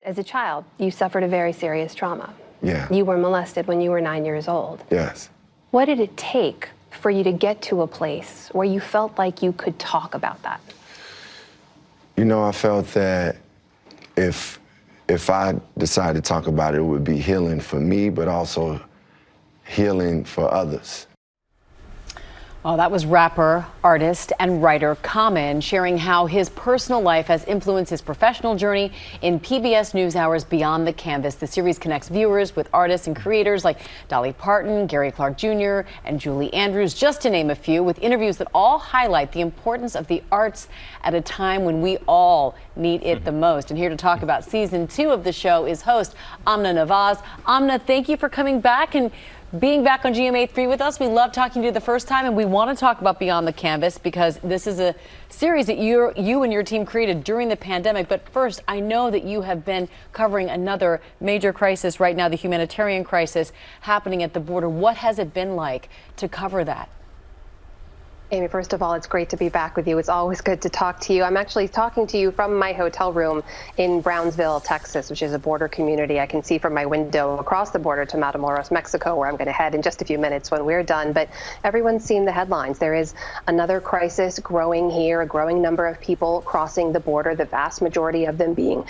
As a child, you suffered a very serious trauma. Yeah. You were molested when you were 9 years old. Yes. What did it take for you to get to a place where you felt like you could talk about that? You know, I felt that if I decided to talk about it, it would be healing for me, but also healing for others. Well, that was rapper, artist, and writer Common sharing how his personal life has influenced his professional journey in PBS NewsHour's Beyond the Canvas. The series connects viewers with artists and creators like Dolly Parton, Gary Clark Jr., and Julie Andrews, just to name a few, with interviews that all highlight the importance of the arts at a time when we all need it the most. And here to talk about season 2 of the show is host Amna Nawaz. Amna, thank you for coming back and being back on GMA3 with us. We loved talking to you the first time, and we want to talk about Beyond the Canvas because this is a series that you and your team created during the pandemic. But first, I know that you have been covering another major crisis right now, the humanitarian crisis happening at the border. What has it been like to cover that? Amy, first of all, it's great to be back with you. It's always good to talk to you. I'm actually talking to you from my hotel room in Brownsville, Texas, which is a border community. I can see from my window across the border to Matamoros, Mexico, where I'm going to head in just a few minutes when we're done. But everyone's seen the headlines. There is another crisis growing here, a growing number of people crossing the border, the vast majority of them being,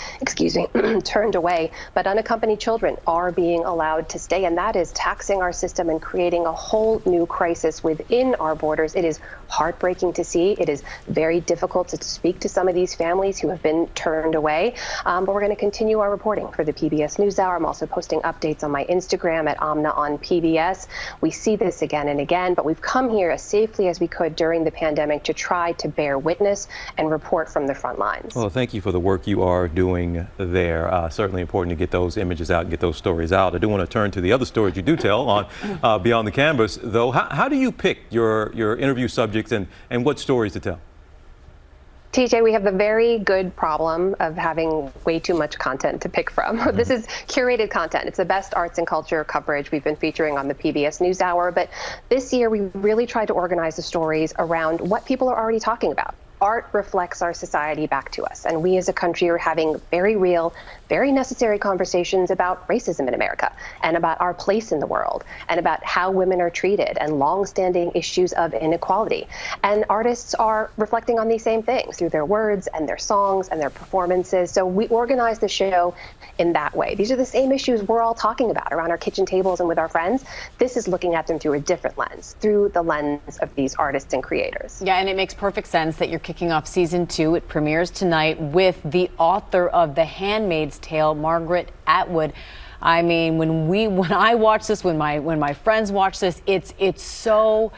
turned away. But unaccompanied children are being allowed to stay, and that is taxing our system and creating a whole new crisis within our borders. It is heartbreaking to see. It is very difficult to speak to some of these families who have been turned away. But we're going to continue our reporting for the PBS NewsHour. I'm also posting updates on my Instagram at Amna on PBS. We see this again and again, but we've come here as safely as we could during the pandemic to try to bear witness and report from the front lines. Well, thank you for the work you are doing there. Certainly important to get those images out and get those stories out. I do want to turn to the other stories you do tell on Beyond the Canvas, though. How do you pick your interview subjects and what stories to tell? TJ, we have the very good problem of having way too much content to pick from. This is curated content. It's the best arts and culture coverage we've been featuring on the PBS NewsHour. But this year, we really tried to organize the stories around what people are already talking about. Art reflects our society back to us, and we as a country are having very real, very necessary conversations about racism in America and about our place in the world and about how women are treated and longstanding issues of inequality. And artists are reflecting on these same things through their words and their songs and their performances. So we organize the show in that way. These are the same issues we're all talking about around our kitchen tables and with our friends. This is looking at them through a different lens, through the lens of these artists and creators. Yeah, and it makes perfect sense that you're kicking off season 2. It premieres tonight with the author of The Handmaid's Tale, Margaret Atwood. I mean, when I watch this, when my friends watch this, it's so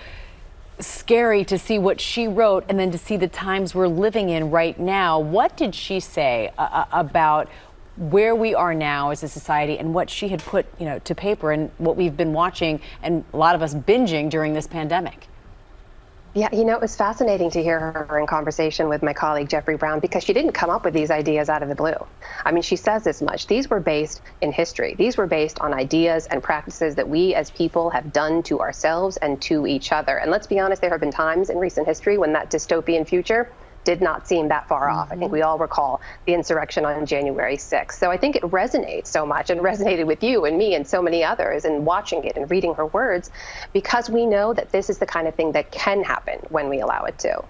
scary to see what she wrote and then to see the times we're living in right now. What did she say about where we are now as a society and what she had put, to paper and what we've been watching and a lot of us binging during this pandemic? Yeah, it was fascinating to hear her in conversation with my colleague Jeffrey Brown, because she didn't come up with these ideas out of the blue. I mean, she says this much. These were based in history. These were based on ideas and practices that we as people have done to ourselves and to each other. And let's be honest, there have been times in recent history when that dystopian future did not seem that far off. I think we all recall the insurrection on January 6th. So I think it resonates so much and resonated with you and me and so many others, and watching it and reading her words, because we know that this is the kind of thing that can happen when we allow it to.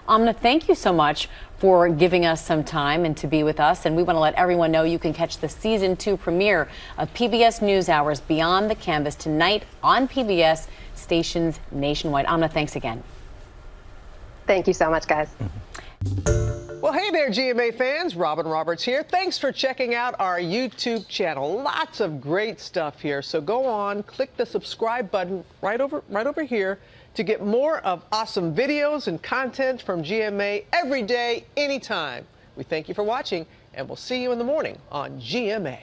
Amna, thank you so much for giving us some time and to be with us. And we want to let everyone know you can catch the season 2 premiere of PBS NewsHour's Beyond the Canvas tonight on PBS stations nationwide. Amna, thanks again. Thank you so much, guys. Well, hey there, GMA fans. Robin Roberts here. Thanks for checking out our YouTube channel. Lots of great stuff here. So go on, click the subscribe button right over here to get more of awesome videos and content from GMA every day, anytime. We thank you for watching, and we'll see you in the morning on GMA.